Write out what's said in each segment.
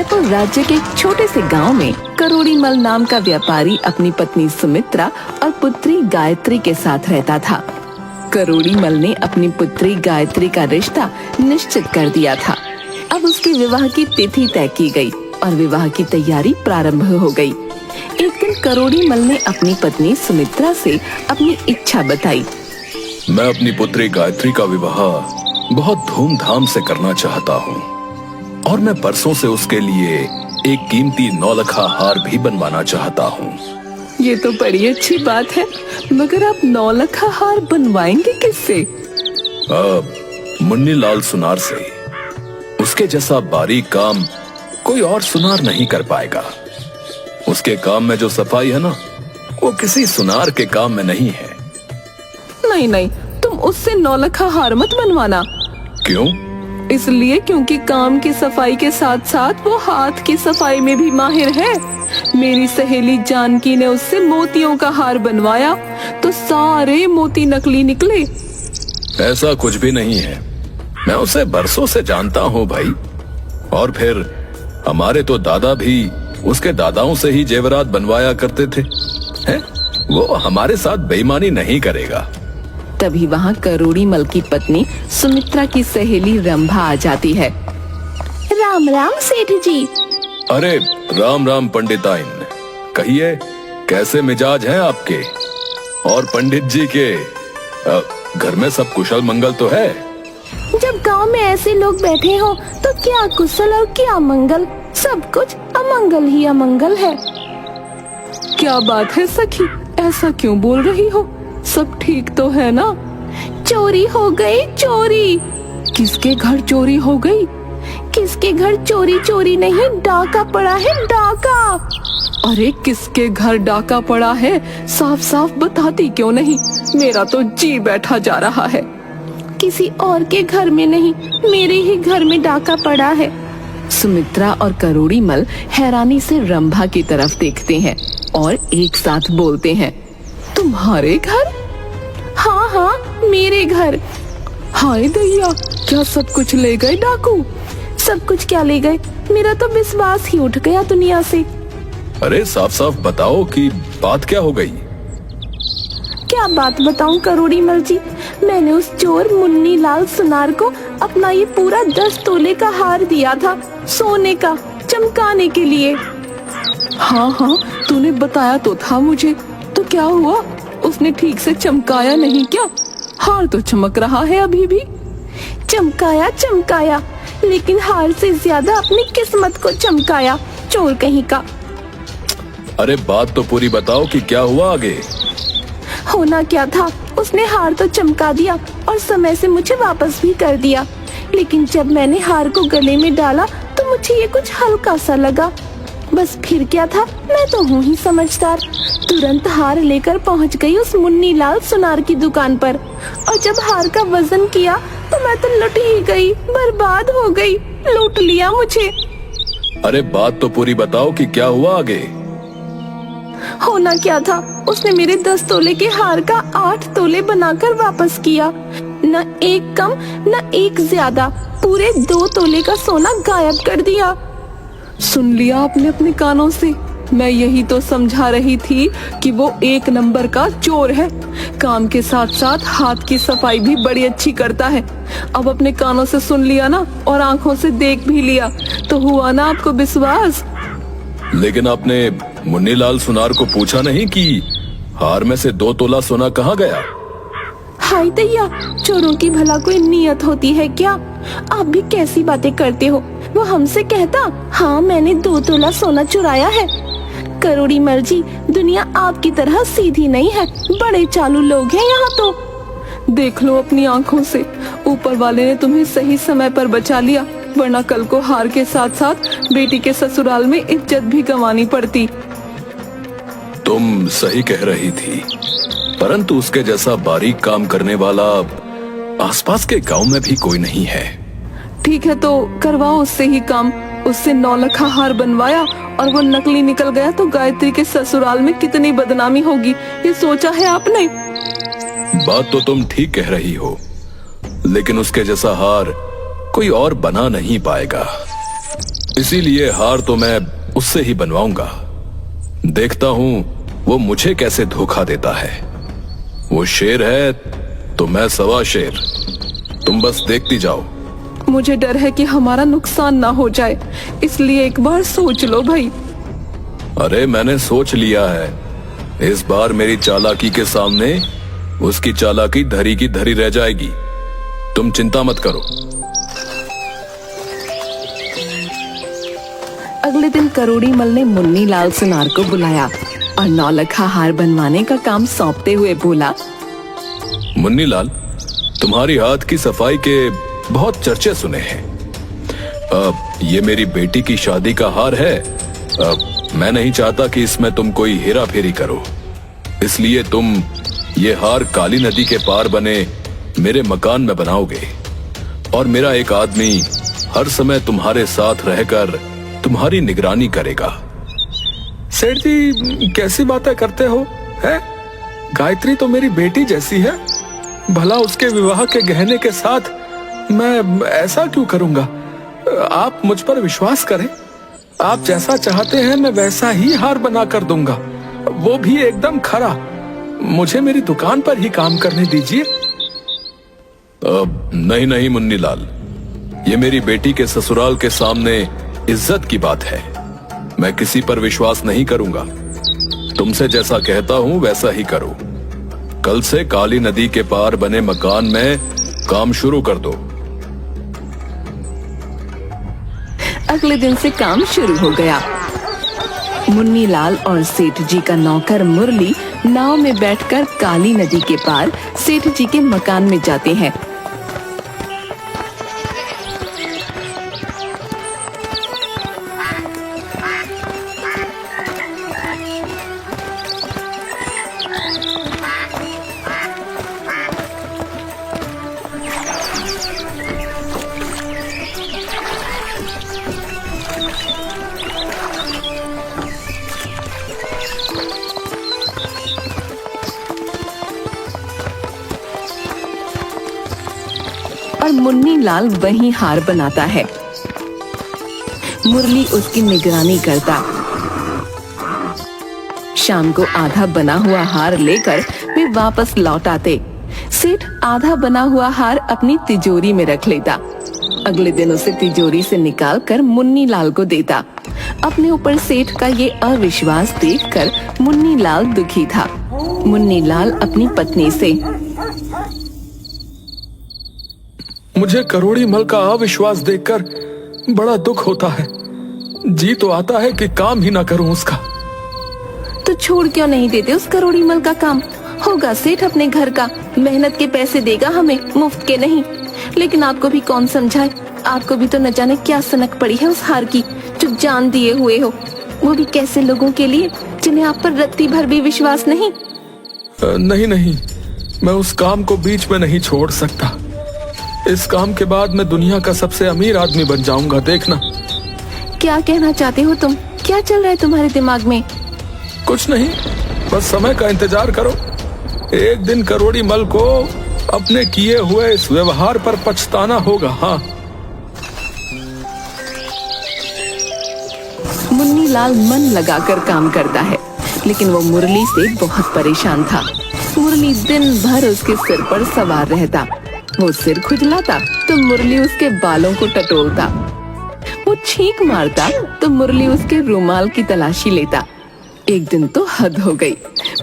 जयपुर राज्य के एक छोटे से गांव में करोड़ीमल नाम का व्यापारी अपनी पत्नी सुमित्रा और पुत्री गायत्री के साथ रहता था। करोड़ीमल ने अपनी पुत्री गायत्री का रिश्ता निश्चित कर दिया था। अब उसके विवाह की तिथि तय की गई और विवाह की तैयारी प्रारंभ हो गई। एक दिन करोड़ीमल ने अपनी पत्नी सुमित्रा से अपनी इच्छा बताई। मैं अपनी पुत्री गायत्री का विवाह बहुत धूमधाम से करना चाहता हूँ और मैं परसों से उसके लिए एक कीमती 9 लखा हार भी बनवाना चाहता हूँ। ये तो बड़ी अच्छी बात है, मगर आप 9 लखा हार बनवाएंगे किससे? मुन्नी लाल सुनार से। उसके जैसा बारीक काम कोई और सुनार नहीं कर पाएगा। उसके काम में जो सफाई है ना, वो किसी सुनार के काम में नहीं है। नहीं नहीं, तुम उससे 9 लखा हार मत बनवाना। क्यों? इसलिए क्योंकि काम की सफाई के साथ साथ वो हाथ की सफाई में भी माहिर है। मेरी सहेली जानकी ने उससे मोतियों का हार बनवाया तो सारे मोती नकली निकले। ऐसा कुछ भी नहीं है, मैं उसे बरसों से जानता हूँ भाई। और फिर हमारे तो दादा भी उसके दादाओं से ही जेवरात बनवाया करते थे। हैं? वो हमारे साथ बेईमानी नहीं करेगा। तभी वहाँ करोड़ीमल की पत्नी सुमित्रा की सहेली रंभा आ जाती है। राम राम सेठ जी। अरे राम राम पंडिताइन, कहिए कैसे मिजाज हैं आपके? और पंडित जी के घर में सब कुशल मंगल तो है? जब गांव में ऐसे लोग बैठे हो तो क्या कुशल और क्या मंगल, सब कुछ अमंगल ही अमंगल है। क्या बात है सखी, ऐसा क्यों बोल रही हो? सब ठीक तो है ना? चोरी हो गई, चोरी। किसके घर चोरी हो गई? किसके घर चोरी चोरी नहीं, डाका पड़ा है, डाका। अरे किसके घर डाका पड़ा है, साफ साफ बताती क्यों नहीं? मेरा तो जी बैठा जा रहा है। किसी और के घर में नहीं, मेरे ही घर में डाका पड़ा है। सुमित्रा और करोड़ीमल हैरानी से रंभा की तरफ देखते हैं और एक साथ बोलते हैं, तुम्हारे घर? हाँ हाँ, मेरे घर। हाय दैया, क्या सब कुछ ले गए डाकू? सब कुछ क्या ले गए, मेरा तो विश्वास ही उठ गया दुनिया से। अरे साफ साफ बताओ कि बात क्या हो गई? क्या बात बताऊं करोड़ीमल जी, मैंने उस चोर मुन्नी लाल सुनार को अपना ये पूरा 10 तोले का हार दिया था, सोने का, चमकाने के लिए। हाँ हाँ, तूने बताया तो था मुझे। तो क्या हुआ, उसने ठीक से चमकाया नहीं क्या? हार तो चमक रहा है अभी भी। चमकाया चमकाया, लेकिन हार से ज्यादा अपनी किस्मत को चमकाया, चोर कहीं का। अरे बात तो पूरी बताओ कि क्या हुआ आगे? होना क्या था, उसने हार तो चमका दिया और समय से मुझे वापस भी कर दिया, लेकिन जब मैंने हार को गले में डाला तो मुझे ये कुछ हल्का सा लगा। बस फिर क्या था, मैं तो हूँ ही समझदार। तुरंत हार लेकर पहुँच गई उस मुन्नी लाल सुनार की दुकान पर, और जब हार का वजन किया तो मैं तो लुट ही गई, बर्बाद हो गई, लूट लिया मुझे। अरे बात तो पूरी बताओ कि क्या हुआ आगे? होना क्या था, उसने मेरे 10 तोले के हार का 8 तोले बनाकर वापस किया। न एक कम न एक ज्यादा, पूरे 2 तोले का सोना गायब कर दिया। सुन लिया आपने अपने कानों से, मैं यही तो समझा रही थी कि वो 1 नंबर का चोर है। काम के साथ साथ हाथ की सफाई भी बड़ी अच्छी करता है। अब अपने कानों से सुन लिया ना, और आंखों से देख भी लिया, तो हुआ ना आपको विश्वास? लेकिन आपने मुन्नी लाल सुनार को पूछा नहीं कि हार में से 2 तोला सोना कहाँ गया? हाय दैया, चोरों की भला कोई नियत होती है क्या? आप भी कैसी बातें करते हो। वो हमसे कहता, हाँ मैंने 2 तोला सोना चुराया है। करोड़ीमल जी, दुनिया आपकी तरह सीधी नहीं है, बड़े चालू लोग हैं यहाँ तो। देख लो अपनी आँखों से, ऊपर वाले ने तुम्हें सही समय पर बचा लिया, वरना कल को हार के साथ साथ बेटी के ससुराल में इज्जत भी गंवानी पड़ती। तुम सही कह रही थी, परंतु उसके जैसा बारीक काम करने वाला आसपास के गांव में भी कोई नहीं है। ठीक है तो करवाओ उससे ही काम। उससे 9 लखा हार बनवाया और वो नकली निकल गया तो गायत्री के ससुराल में कितनी बदनामी होगी, ये सोचा है आपने? बात तो तुम ठीक कह रही हो, लेकिन उसके जैसा हार कोई और बना नहीं पाएगा। इसीलिए हार तो मैं उससे ही बनवाऊंगा। देखता हूं वो मुझे कैसे धोखा देता है। वो शेर है तो मैं सवा शेर। तुम बस देखती जाओ। मुझे डर है कि हमारा नुकसान ना हो जाए, इसलिए एक बार सोच लो भाई। अरे मैंने सोच लिया है। इस बार मेरी चालाकी के सामने उसकी चालाकी धरी की धरी रह जाएगी। तुम चिंता मत करो। अगले दिन करोड़ी मल ने मुन्नी लाल सुनार को बुलाया और नौलखा हार बनवाने का काम सौंपते हुए बोला, मुन्नी लाल, तुम्हारी हाथ की सफाई के बहुत चर्चे सुने हैं। ये मेरी बेटी की शादी का हार है। मैं नहीं चाहता कि इसमें तुम कोई हेरा फेरी करो, इसलिए तुम ये हार काली नदी के पार बने मेरे मकान में बनाओगे और मेरा एक आदमी हर समय तुम्हारे साथ रहकर तुम्हारी निगरानी करेगा। सेठ जी कैसी बातें करते हो हैं? गायत्री तो मेरी बेटी जैसी है। भला उसके विवाह के गहने के साथ मैं ऐसा क्यों करूंगा? आप मुझ पर विश्वास करें। आप जैसा चाहते हैं मैं वैसा ही हार बना कर दूंगा, वो भी एकदम खरा। मुझे मेरी दुकान पर ही काम करने दीजिए। नहीं नहीं मुन्नी लाल, ये मेरी बेटी के ससुराल के सामने इज्जत की बात है। मैं किसी पर विश्वास नहीं करूंगा। तुमसे जैसा कहता हूं वैसा ही करो। कल से काली नदी के पार बने मकान में काम शुरू कर दो। अगले दिन से काम शुरू हो गया। मुन्नी लाल और सेठ जी का नौकर मुरली नाव में बैठकर काली नदी के पार सेठ जी के मकान में जाते हैं। और मुन्नी लाल वहीं हार बनाता है। मुरली उसकी निगरानी करता। शाम को आधा बना हुआ हार लेकर वे वापस लौट आते। सेठ आधा बना हुआ हार अपनी तिजोरी में रख लेता। अगले दिन उसे तिजोरी से निकालकर मुन्नी लाल को देता। अपने ऊपर सेठ का ये अविश्वास देखकर मुन्नी लाल दुखी था। मुन्नी लाल अपनी पत्नी से, मुझे करोड़ी मल का अविश्वास देखकर बड़ा दुख होता है। जी तो आता है कि काम ही ना करूं उसका। तो छोड़ क्यों नहीं देते उस करोड़ी मल का काम? होगा सेठ अपने घर का, मेहनत के पैसे देगा हमें, मुफ्त के नहीं। लेकिन आपको भी कौन समझाए, आपको भी तो न जाने क्या सनक पड़ी है उस हार की जो जान दिए हुए हो, वो भी कैसे लोगों के लिए जिन्हें आप पर रत्ती भर भी विश्वास नहीं। नहीं नहीं, मैं उस काम को बीच में नहीं छोड़ सकता। इस काम के बाद मैं दुनिया का सबसे अमीर आदमी बन जाऊंगा, देखना। क्या कहना चाहते हो तुम? क्या चल रहा है तुम्हारे दिमाग में? कुछ नहीं, बस समय का इंतजार करो। एक दिन करोड़ी मल को अपने किए हुए इस व्यवहार पर पछताना होगा। हाँ। मुन्नी लाल मन लगाकर काम करता है, लेकिन वो मुरली से बहुत परेशान था। मुरली दिन भर उसके सिर पर सवार रहता। वो सिर खुजलाता तो मुरली उसके बालों को टटोलता। वो छींक मारता तो मुरली उसके रुमाल की तलाशी लेता। एक दिन तो हद हो गई।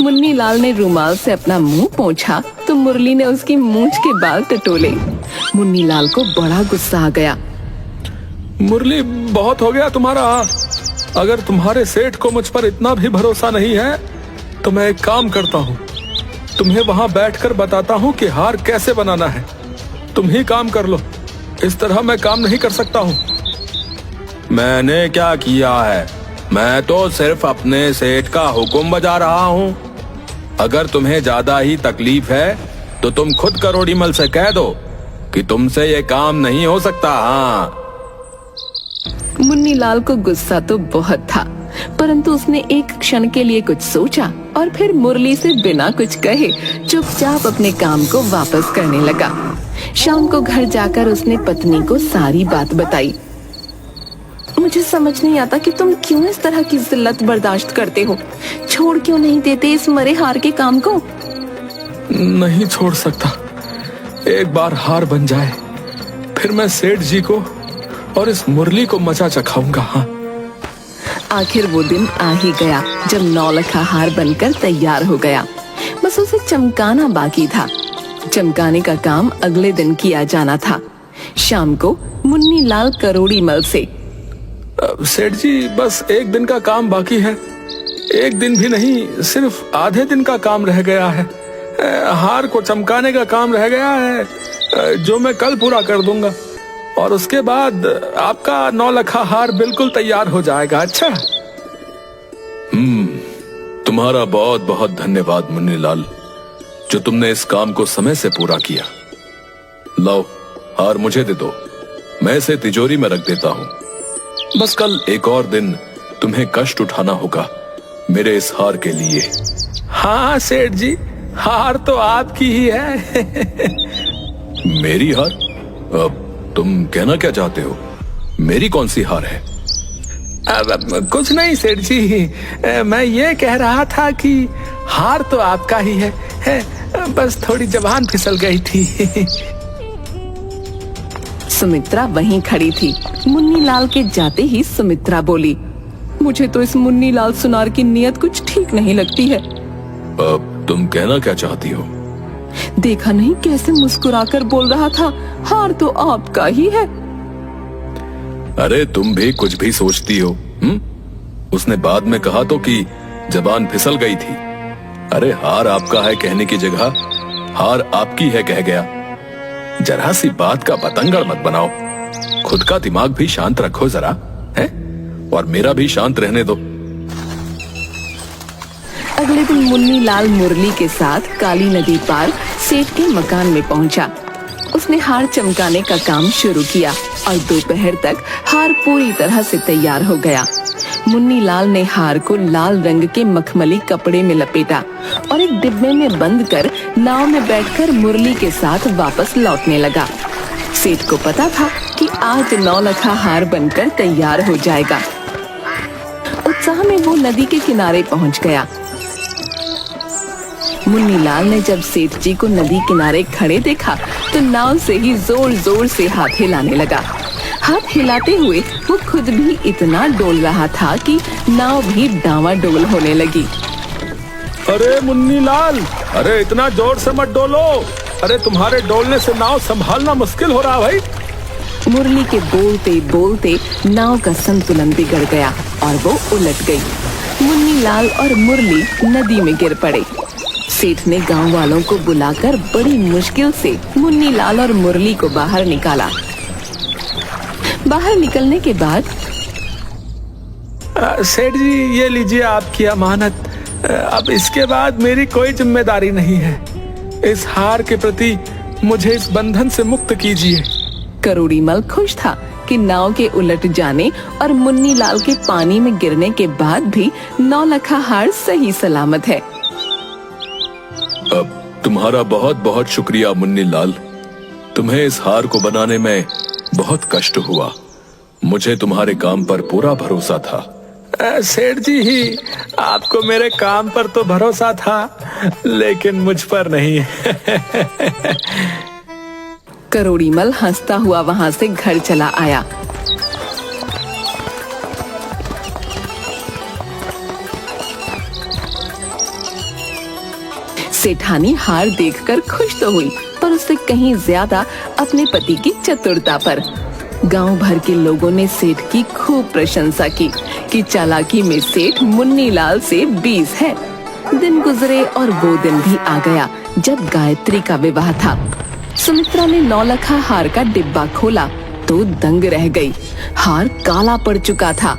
मुन्नी लाल ने रुमाल से अपना मुंह पोंछा तो मुरली ने उसकी मूंछ के बाल टटोले। मुन्नी लाल को बड़ा गुस्सा आ गया। मुरली, बहुत हो गया तुम्हारा। अगर तुम्हारे सेठ को मुझ पर इतना भी भरोसा नहीं है तो मैं एक काम करता हूँ, तुम्हें वहां बैठकर बताता हूँ कि हार कैसे बनाना है। तुम ही काम कर लो, इस तरह मैं काम नहीं कर सकता हूँ। मैंने क्या किया है? मैं तो सिर्फ अपने सेठ का हुक्म बजा रहा हूँ। अगर तुम्हें ज्यादा ही तकलीफ है तो तुम खुद करोड़ी मल से कह दो कि तुमसे ये काम नहीं हो सकता। हाँ। मुन्नी लाल को गुस्सा तो बहुत था, परंतु उसने एक क्षण के लिए कुछ सोचा और फिर मुरली से बिना कुछ कहे चुपचाप अपने काम को वापस करने लगा। शाम को घर जाकर उसने पत्नी को सारी बात बताई। मुझे समझ नहीं आता कि तुम क्यों इस तरह की जिल्लत बर्दाश्त करते हो। छोड़ क्यों नहीं देते इस मरे हार के काम को? नहीं छोड़ सकता। एक बार हार बन जाए फिर मैं सेठ जी को और इस मुरली को मजा चखाऊंगा। हाँ, आखिर वो दिन आ ही गया जब नौलखा हार बनकर तैयार हो गया। बस उसे चमकाना बाकी था। चमकाने का काम अगले दिन किया जाना था। शाम को मुन्नी लाल करोड़ी मल से, सेठ जी बस एक दिन का काम बाकी है। एक दिन भी नहीं, सिर्फ आधे दिन का काम रह गया है। हार को चमकाने का काम रह गया है जो मैं कल पूरा कर दूंगा, और उसके बाद आपका नौलखा हार बिल्कुल तैयार हो जाएगा। अच्छा, तुम्हारा बहुत बहुत धन्यवाद मुन्नी लाल, जो तुमने इस काम को समय से पूरा किया। लाओ, हार मुझे दे दो, मैं इसे तिजोरी में रख देता हूँ। बस कल एक और दिन तुम्हें कष्ट उठाना होगा मेरे इस हार के लिए। हाँ सेठ जी, हार तो आपकी ही है। मेरी हार? अब तुम कहना क्या चाहते हो? मेरी कौन सी हार है? अब कुछ नहीं सेठ जी, मैं ये कह रहा था कि हार तो आपका ही है, बस थोड़ी जबान फिसल गई थी। सुमित्रा वहीं खड़ी थी। मुन्नी लाल के जाते ही सुमित्रा बोली, मुझे तो इस मुन्नी लाल सुनार की नीयत कुछ ठीक नहीं लगती है। अब तुम कहना क्या चाहती हो? देखा नहीं कैसे मुस्कुराकर बोल रहा था, हार तो आपका ही है। अरे तुम भी कुछ भी सोचती हो। उसने बाद में कहा तो कि जबान फिसल गई थी। अरे हार आपका है कहने की जगह हार आपकी है कह गया। जरा सी बात का बतंगड़ मत बनाओ। खुद का दिमाग भी शांत रखो जरा, है? और मेरा भी शांत रहने दो। अगले दिन मुन्नी लाल मुरली के साथ काली नदी पार सेठ के मकान में पहुंचा। उसने हार चमकाने का काम शुरू किया और दोपहर तक हार पूरी तरह से तैयार हो गया। मुन्नी लाल ने हार को लाल रंग के मखमली कपड़े में लपेटा और एक डिब्बे में बंद कर नाव में बैठकर मुरली के साथ वापस लौटने लगा। सेठ को पता था कि आज नौलखा हार बनकर तैयार हो जाएगा। उत्साह में वो नदी के किनारे पहुंच गया। मुन्नी लाल ने जब सेठ जी को नदी किनारे खड़े देखा तो नाव से ही जोर जोर से हाथ हिलाने लगा। हाथ हिलाते हुए वो खुद भी इतना डोल रहा था कि नाव भी डावाडोल होने लगी। अरे मुन्नी लाल, अरे इतना जोर से मत डोलो। अरे तुम्हारे डोलने से नाव संभालना मुश्किल हो रहा भाई। मुरली के बोलते बोलते नाव का संतुलन बिगड़ गया और वो उलट गई। मुन्नी लाल और मुरली नदी में गिर पड़े। सेठ ने गांव वालों को बुलाकर बड़ी मुश्किल से मुन्नी लाल और मुरली को बाहर निकाला। बाहर निकलने के बाद, सेठ जी ये लीजिए आपकी अमानत। अब इसके बाद मेरी कोई जिम्मेदारी नहीं है। इस हार के प्रति मुझे इस बंधन से मुक्त कीजिए। करोड़ी मल खुश था कि नाव के उलट जाने और मुन्नी लाल के पानी में गिरने के बाद भी नौलखा हार सही सलामत है। अब तुम्हारा बहुत बहुत शुक्रिया मुन्नी लाल। तुम्हें इस हार को बनाने में बहुत कष्ट हुआ। मुझे तुम्हारे काम पर पूरा भरोसा था। सेठ जी ही, आपको मेरे काम पर तो भरोसा था लेकिन मुझ पर नहीं। करोड़ी मल हंसता हुआ वहां से घर चला आया। सेठानी हार देखकर खुश तो हुई पर उससे कहीं ज्यादा अपने पति की चतुरता पर। गांव भर के लोगों ने सेठ की खूब प्रशंसा की कि चालाकी में सेठ मुन्नी लाल से 20 है। दिन गुजरे और वो दिन भी आ गया जब गायत्री का विवाह था। सुमित्रा ने नौलखा हार का डिब्बा खोला तो दंग रह गई। हार काला पड़ चुका था।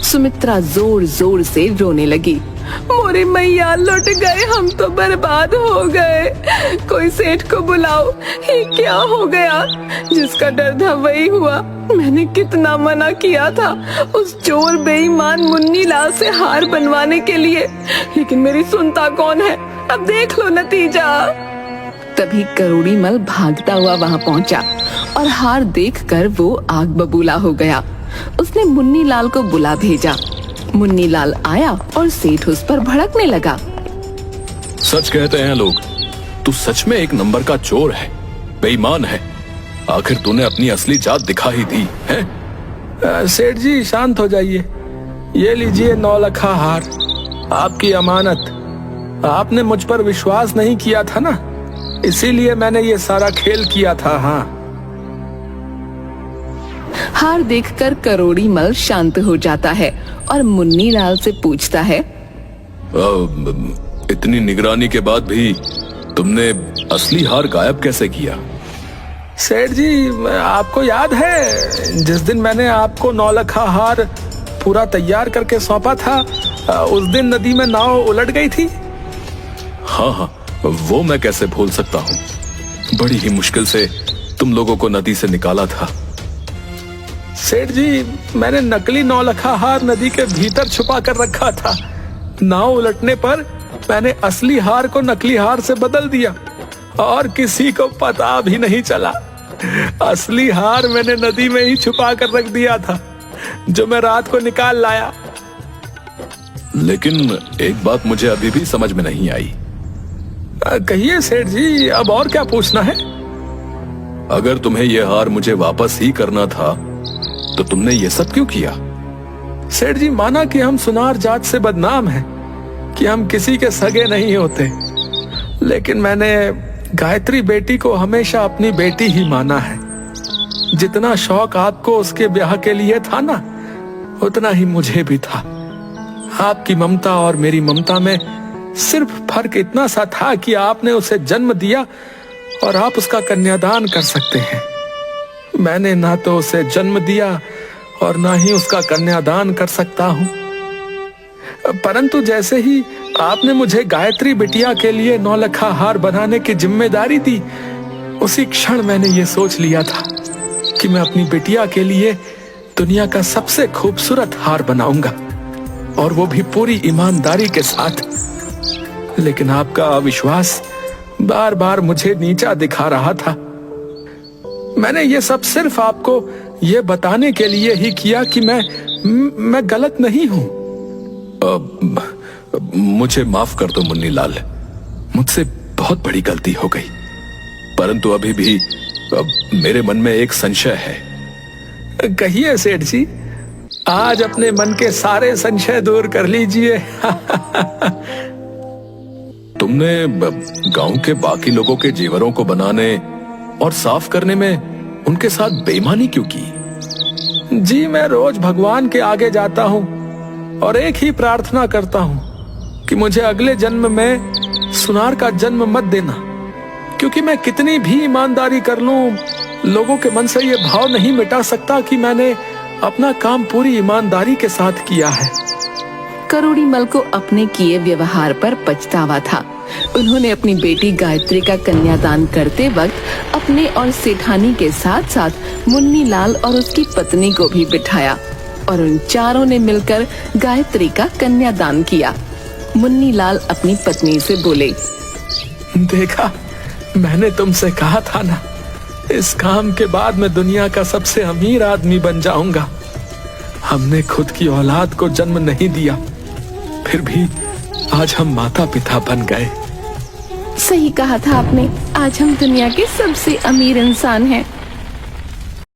सुमित्रा जोर जोर से रोने लगी। मोरे मैया लुट गए, हम तो बर्बाद हो गए। कोई सेठ को बुलाओ, ये क्या हो गया? जिसका डर था वही हुआ। मैंने कितना मना किया था उस चोर बेईमान मुन्नी लाल से हार बनवाने के लिए, लेकिन मेरी सुनता कौन है? अब देख लो नतीजा। तभी करोड़ी मल भागता हुआ वहां पहुंचा और हार देखकर वो आग बबूला हो गया। उसने मुन्नी लाल को बुला भेजा। मुन्नी लाल आया और सेठ उस पर भड़कने लगा। सच कहते हैं लोग, तू सच में एक नंबर का चोर है, बेईमान है। आखिर तूने अपनी असली जात दिखा ही दी है। सेठ जी शांत हो जाइए। ये लीजिए 9 लखा हार, आपकी अमानत। आपने मुझ पर विश्वास नहीं किया था ना, इसीलिए मैंने ये सारा खेल किया था। हाँ। हार देखकर करोड़ी मल शांत हो जाता है और मुन्नी लाल से पूछता है, इतनी निगरानी के बाद भी तुमने असली हार गायब कैसे किया? सेठ जी, आपको याद है जिस दिन मैंने आपको 9 लखा हार पूरा तैयार करके सौंपा था, उस दिन नदी में नाव उलट गई थी। हाँ हाँ, वो मैं कैसे भूल सकता हूँ। बड़ी ही मुश्किल से तुम लोगों को नदी से निकाला था। सेठ जी, मैंने नकली 9 लखा हार नदी के भीतर छुपा कर रखा था। नाव उलटने पर मैंने असली हार को नकली हार से बदल दिया और किसी को पता भी नहीं चला। असली हार मैंने नदी में ही छुपा कर रख दिया था, जो मैं रात को निकाल लाया। लेकिन एक बात मुझे अभी भी समझ में नहीं आई। कहिए सेठ जी, अब और क्या पूछना है? अगर तुम्हें यह हार मुझे वापस ही करना था तो तुमने ये सब क्यों किया? सेठ जी, माना कि हम सुनार जात से बदनाम हैं, कि हम किसी के सगे नहीं होते, लेकिन मैंने गायत्री बेटी को हमेशा अपनी बेटी ही माना है। जितना शौक आपको उसके ब्याह के लिए था ना, उतना ही मुझे भी था। आपकी ममता और मेरी ममता में सिर्फ फर्क इतना सा था कि आपने उसे जन्म दिया और आप उसका कन्यादान कर सकते हैं। मैंने ना तो उसे जन्म दिया और ना ही उसका कन्यादान कर सकता हूं। परंतु जैसे ही आपने मुझे गायत्री बिटिया के लिए 9 लखा हार बनाने की जिम्मेदारी दी, उसी क्षण मैंने ये सोच लिया था कि मैं अपनी बिटिया के लिए दुनिया का सबसे खूबसूरत हार बनाऊंगा, और वो भी पूरी ईमानदारी के साथ। लेकिन आपका अविश्वास बार बार मुझे नीचा दिखा रहा था। मैंने ये सब सिर्फ आपको ये बताने के लिए ही किया कि मैं गलत नहीं हूं। मुझे माफ कर दो मुन्नी लाल, मुझसे बहुत बड़ी गलती हो गई। परंतु अभी भी मेरे मन में एक संशय है। कहिए सेठ जी, आज अपने मन के सारे संशय दूर कर लीजिए। तुमने गांव के बाकी लोगों के जेवरों को बनाने और साफ करने में उनके साथ बेईमानी क्यों की? जी, मैं रोज भगवान के आगे जाता हूँ और एक ही प्रार्थना करता हूँ कि मुझे अगले जन्म में सुनार का जन्म मत देना, क्योंकि मैं कितनी भी ईमानदारी कर लूं, लोगों के मन से ये भाव नहीं मिटा सकता कि मैंने अपना काम पूरी ईमानदारी के साथ किया है। करोड़ी मल को अपने किए व्यवहार पर पछतावा था। उन्होंने अपनी बेटी गायत्री का कन्यादान करते वक्त अपने और सेठानी के साथ साथ मुन्नी लाल और उसकी पत्नी को भी बिठाया और उन चारों ने मिलकर गायत्री का कन्यादान किया। मुन्नी लाल अपनी पत्नी से बोले, देखा, मैंने तुमसे कहा था ना, इस काम के बाद मैं दुनिया का सबसे अमीर आदमी बन जाऊंगा। हमने खुद की औलाद को जन्म नहीं दिया, फिर भी आज हम माता पिता बन गए। सही कहा था आपने, आज हम दुनिया के सबसे अमीर इंसान हैं।